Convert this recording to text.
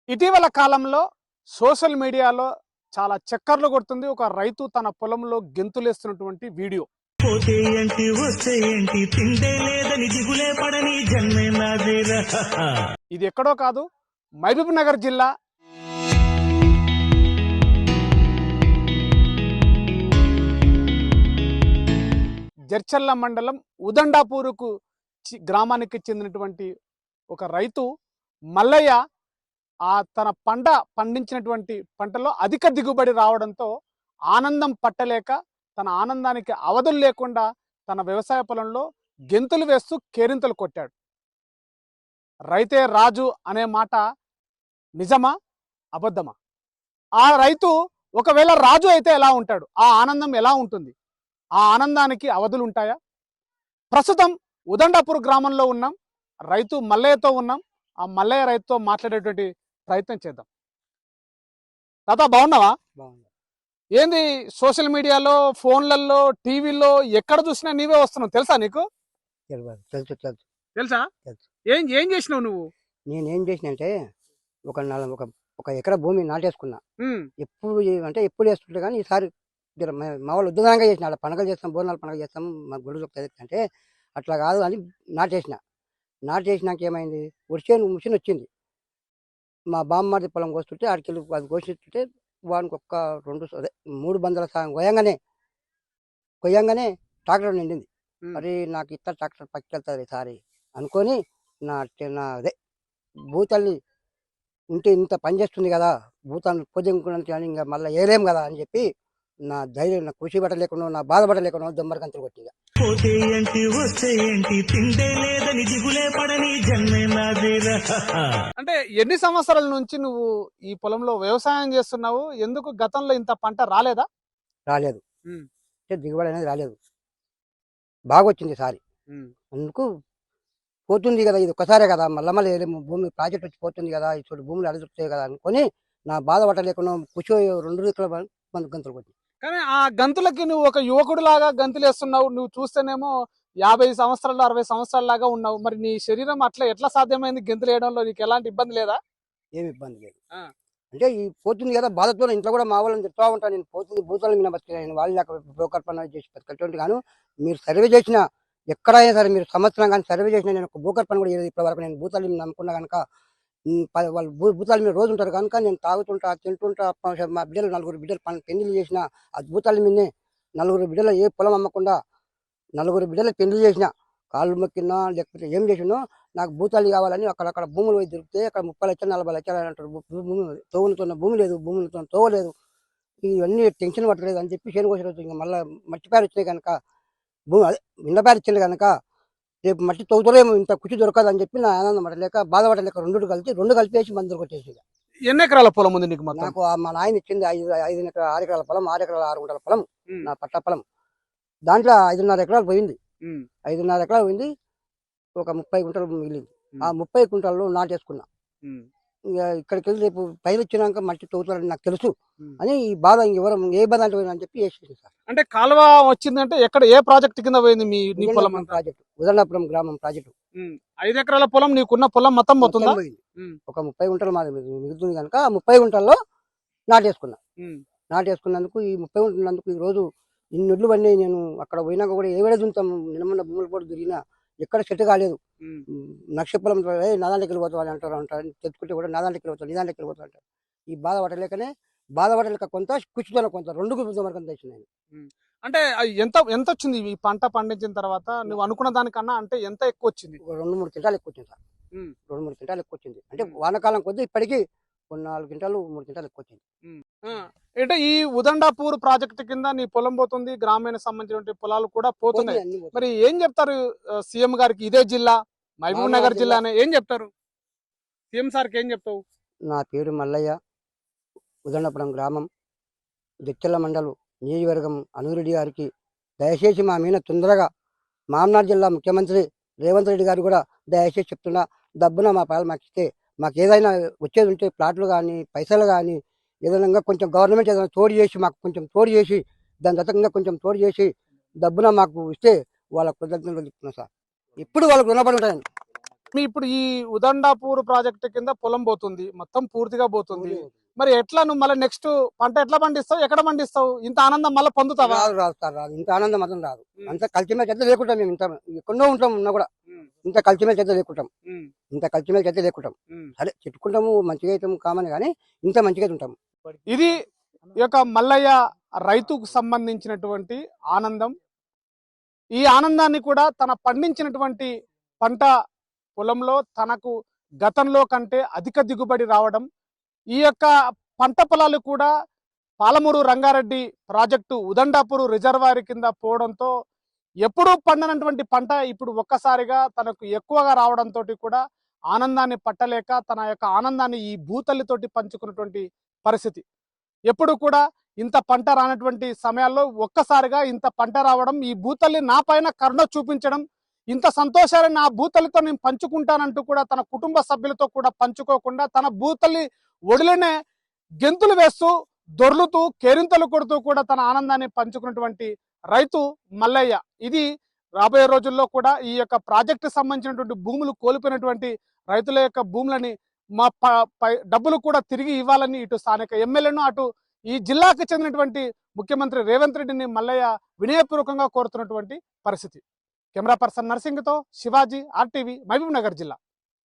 ఇటీవల కాలంలో సోషల్ మీడియాలో చాలా చక్కర్లు కొడుతుంది ఒక రైతు తన పొలంలో గెంతులేస్తున్నటువంటి వీడియో. పోతే ఏంటి వస్తే ఏంటి తిండే లేదని దిగులే పడని జన్మే నాదేరా. ఇది ఎక్కడో కాదు, మహబూబ్ నగర్ జిల్లా జడ్చర్ల మండలం ఉదండాపూరుకు గ్రామానికి చెందినటువంటి ఒక రైతు మల్లయ్య తన పండించినటువంటి పంటలో అధిక దిగుబడి రావడంతో ఆనందం పట్టలేక తన ఆనందానికి అవధులు లేకుండా తన వ్యవసాయ పొలంలో గెంతులు వేస్తూ కేరింతలు కొట్టాడు. రైతే రాజు అనే మాట నిజమా అబద్ధమా? ఆ రైతు ఒకవేళ రాజు అయితే ఎలా ఉంటాడు? ఆ ఆనందం ఎలా ఉంటుంది? ఆ ఆనందానికి అవధులు ఉంటాయా? ప్రస్తుతం ఉదండాపూర్ గ్రామంలో ఉన్నాం, రైతు మల్లయ్యతో ఉన్నాం. ఆ మల్లయ్య రైతుతో మాట్లాడేటువంటి ప్రయత్నం చేద్దాం. తాత బాగున్నావా? ఏంది సోషల్ మీడియాలో, ఫోన్లలో, టీవీలో ఎక్కడ చూసినా నీవే వస్తున్నావు, తెలుసా నీకు? తెలుసా? ఏం ఏం చేసినావు నువ్వు? నేనేం చేసిన అంటే ఒక ఎకరా భూమి నాటేసుకున్నా. ఎప్పుడు అంటే ఎప్పుడు వేస్తుంటే కానీ ఈసారి మా వాళ్ళు ఉద్యోగంగా చేసిన, అలా పండుగలు చేస్తాం, బోనాలు పండుగ చేస్తాం, మా గుళ్ళు అంటే అట్లా కాదు అని నాటేసినాక ఏమైంది, మిషన్ వచ్చింది. మా బామ్మడి పొలం కోస్తుంటే ఆడికెళ్ళి అది కోసిస్తుంటే వానికి ఒక్క 3 బందల సాయం కొయ్యంగానే ట్రాక్టర్ నిండింది. మరి నాకు ఇట్లా ట్రాక్టర్ పట్టుకెళ్తుంది సారి అనుకొని అదే భూతల్లి ఉంటే ఇంత పని చేస్తుంది కదా, భూతాన్ని పొద్దుకున్నాను కానీ ఇంకా మళ్ళీ వేయలేం కదా అని చెప్పి నా ధైర్యం, నా కృషి బట్ట లేకుండా, నా బాధపడ లేకుండా దొమ్మరి గంతులు కొట్టిగా. పోతే ఏంటి వస్తే ఏంటి తిండే లేదని దిగులే పడని జన్మే నాదేరా. అంటే ఎన్ని సంవత్సరాల నుంచి నువ్వు ఈ పొలంలో వ్యవసాయం చేస్తున్నావు? ఎందుకు గతంలో ఇంత పంట రాలేదు? అంటే దిగుబడి అనేది రాలేదు, బాగా వచ్చింది సారి. అందుకు పోతుంది కదా, ఇది ఒక్కసారే కదా, మళ్ళీ భూమి ప్రాజెక్ట్ వచ్చి పోతుంది కదా, ఇటువంటి భూములు అడుగుతాయి కదా అనుకొని నా బాధపడ లేకుండా కూర్చో 2 ఎకరాల గంతులు కొట్టి. కానీ ఆ గంతులకి నువ్వు ఒక యువకుడు లాగా గంతులు వేస్తున్నావు. నువ్వు చూస్తేనేమో 50 సంవత్సరాలు 60 సంవత్సరాల లాగా ఉన్నావు. మరి నీ శరీరం అట్లా ఎట్లా సాధ్యమైంది గెంతులు వేయడంలో? నీకు ఎలాంటి ఇబ్బంది లేదా? ఏమి ఇబ్బంది లేదు. అంటే ఈ పోతుంది కదా బాధతో ఇంట్లో కూడా మా వాళ్ళని చెప్తా ఉంటాను, నేను పోతుంది భూతాలను మీద బతికాను, వాళ్ళు లేక బ్రోకర్ పని చేసి బతికటువంటి గాను మీరు సర్వే చేసిన ఎక్కడైనా సరే, మీరు సంవత్సరం కానీ సర్వే చేసిన, నేను ఒక బ్రోకర్ పని కూడా చేయలేదు ఇప్పటి వరకు. నేను భూతాలు నమ్ముకున్నా కనుక వాళ్ళు భూతాల మీద రోజు ఉంటారు కనుక నేను తాగుతుంటా, తింటుంటా, మా బిడ్డలు 4 బిడ్డలు పెళ్లి చేసిన అద్భుతాల మీదనే 4 బిడ్డలు ఏ పొలం అమ్మకుండా 4 బిడ్డలు పెళ్లి చేసిన, కాళ్ళు మొక్కినా లేకపోతే ఏం చేసినో నాకు భూతాలు కావాలని అక్కడక్కడ భూములు పోయి దొరికితే అక్కడ 30 లక్షలు 40 లక్షలు అంటారు. తోగులుతున్న భూమి లేదు, భూములతో తోవలేదు, ఇవన్నీ టెన్షన్ పట్టలేదు అని చెప్పి చేను కోసిన రోజు ఇంకా మళ్ళీ మట్టి పేరు వచ్చినాయి కనుక, భూమి అదే ఇండ పేరు ఇచ్చింది కనుక రేపు మట్టి తవ్వుతలేమో, ఇంత కుచి దొరకదు అని చెప్పి నా ఆనందం పడలేక బాధపడలేక 2 కలిపేసి మందులు కొట్టేసి. ఎన్ని ఎకరాల పొలం ఉంది నీకు? నాకు మా నాయన ఇచ్చింది 6 ఎకరాల పొలం, 6 ఎకరాల 6 గుంటల పొలం, నా పట్ట పొలం. దాంట్లో 5.5 ఎకరాలు పోయింది. 5.5 ఎకరాలు పోయింది, ఒక 30 గుంటలు మిగిలింది. ఆ 30 గుంటల్లో నాటేసుకున్నా. ఇక్కడికి వెళ్ళి రేపు పైలు వచ్చినాక మట్టి తవ్వుతారని నాకు తెలుసు అని ఈ బాధ ఏ బాధ అంటే అని చెప్పి వేసేసి సార్. అంటే కాలువ వచ్చిందంటే ఎక్కడ, ఏ ప్రాజెక్ట్ కింద పోయింది మీ పొలం? ప్రాజెక్టు ఉదండాపురం గ్రామం ప్రాజెక్టు. 5 ఎకరాల పొలం నీకున్న పొలం మొత్తం పోతుందా? ఒక 30 గుంటలు మాది మిగులుతుంది కనుక 30 గుంటల్లో నాటేసుకున్నందుకు ఈ 30 గుంటలందుకు ఈ రోజు ఇన్ని ఒడ్లు పడినాయి. నేను అక్కడ పోయినాక కూడా ఏ వేళ దుంతాం, నిన్న భూములు కూడా తిరిగినా ఎక్కడ సెట్ కాలేదు. నక్షపలం నాదాంటికి వెళ్ళిపోతావు అని అంటారు, తెచ్చుకుంటే కూడా నాదాంటికి వెళ్ళిపోతావు అంటారు. ఈ బాధపడలేక కొంత కుచ్చుతో కొంత 2 వరకు అంత ఇచ్చినాయి. అంటే ఎంత వచ్చింది ఈ పంట పండించిన తర్వాత? నువ్వు అనుకున్న దానికన్నా అంటే ఎంత ఎక్కువ వచ్చింది? 2-3 క్వింటాలు ఎక్కువ వచ్చింది సార్. 2-3 క్వింటాలు ఎక్కువ వచ్చింది. అంటే వానకాలం కొద్దీ ఇప్పటికీ 4 క్వింటాలు 3 క్వింటాలు ఎక్కువ వచ్చింది. అంటే ఈ ఉదండాపూర్ ప్రాజెక్టు కింద నీ పొలం పోతుంది, గ్రామీణ సంబంధించిన పొలాలు కూడా పోతున్నాయి. మరి ఏం చెప్తారు సీఎం గారికి? ఇదే జిల్లా మహబూబ్ నగర్ జిల్లానే, ఏం చెప్తారు సీఎం సార్కి? ఏం చెప్తావు? నా పేరు మల్లయ్య, ఉదండాపురం గ్రామం, జడ్చర్ల మండలం, నియోజకవర్గం, అనురెడ్డి గారికి దయచేసి మా మీద తొందరగా మామనాడు జిల్లా ముఖ్యమంత్రి రేవంత్ రెడ్డి గారు కూడా దయచేసి చెప్తున్నా, డబ్బున మా పాలు మాకు ఇస్తే, మాకు ఏదైనా వచ్చేది ఉంటే ప్లాట్లు కానీ పైసలు కానీ ఏదైనా కొంచెం గవర్నమెంట్ ఏదైనా తోడు చేసి మాకు కొంచెం తోడు చేసి, దాని దత్తంగా కొంచెం తోడు చేసి డబ్బున మాకు ఇస్తే వాళ్ళ కృతజ్ఞతలు చెప్తున్నా సార్. ఇప్పుడు వాళ్ళకు రుణపడి ఉంటాను. మీ ఇప్పుడు ఈ ఉదండాపూర్ ప్రాజెక్టు కింద పొలం పోతుంది, మొత్తం పూర్తిగా పోతుంది. మరి ఎట్లా నువ్వు మళ్ళీ నెక్స్ట్ పంట ఎట్లా పండిస్తావు, ఎక్కడ పండిస్తావు? ఇంత ఆనందం మళ్ళీ పొందుతావా? రాదు రాదు సార్, రాదు. ఇంత ఆనందం మాత్రం రాదు. అంత కలిసిమెలిసి అయితే లేకుంటాం మేము. ఇంత ఎక్కడో ఉంటాం ఉన్నా కూడా ఇంత కలిసిమెలిసి అయితే లేకుంటాం. ఇంత కలిసిమెలిసి అయితే లేకుంటాం. సరే చెట్టుకుంటాము, మంచిగా అవుతాము కామని, కానీ ఇంత మంచిగా అయితే ఉంటాము. ఇది ఈ యొక్క మల్లయ్య రైతుకు సంబంధించినటువంటి ఆనందం. ఈ ఆనందాన్ని కూడా తన పండించినటువంటి పంట పొలంలో తనకు గతంలో కంటే అధిక దిగుబడి రావడం, ఈ యొక్క పంట పొలాలు కూడా పాలమూరు రంగారెడ్డి ప్రాజెక్టు ఉదండాపూర్ రిజర్వాయర్ కింద పోవడంతో ఎప్పుడూ పండనటువంటి పంట ఇప్పుడు ఒక్కసారిగా తనకు ఎక్కువగా రావడంతో కూడా ఆనందాన్ని పట్టలేక తన యొక్క ఆనందాన్ని ఈ భూతల్లితోటి పంచుకున్నటువంటి పరిస్థితి. ఎప్పుడు కూడా ఇంత పంట రానటువంటి సమయాల్లో ఒక్కసారిగా ఇంత పంట రావడం, ఈ భూతల్లి నా పైన కరుణ చూపించడం, ఇంత సంతోషాన్ని నా భూతల్లితో నేను పంచుకుంటానంటూ కూడా తన కుటుంబ సభ్యులతో కూడా పంచుకోకుండా తన భూతల్లి ఒడిలోనే గెంతులు వేస్తూ దొర్లుతూ కేరింతలు కొడుతూ కూడా తన ఆనందాన్ని పంచుకున్నటువంటి రైతు మల్లయ్య. ఇది రాబోయే రోజుల్లో కూడా ఈ యొక్క ప్రాజెక్టు సంబంధించినటువంటి భూములు కోల్పోయినటువంటి రైతుల యొక్క భూములని మా డబ్బులు కూడా తిరిగి ఇవ్వాలని ఇటు స్థానిక ఎమ్మెల్యేను, అటు ఈ జిల్లాకు చెందినటువంటి ముఖ్యమంత్రి రేవంత్ రెడ్డిని మల్లయ్య వినయపూర్వకంగా కోరుతున్నటువంటి పరిస్థితి. కెమెరా పర్సన్ నర్సింగ్తో శివాజీ, RTV, మహబూబ్ నగర్ జిల్లా.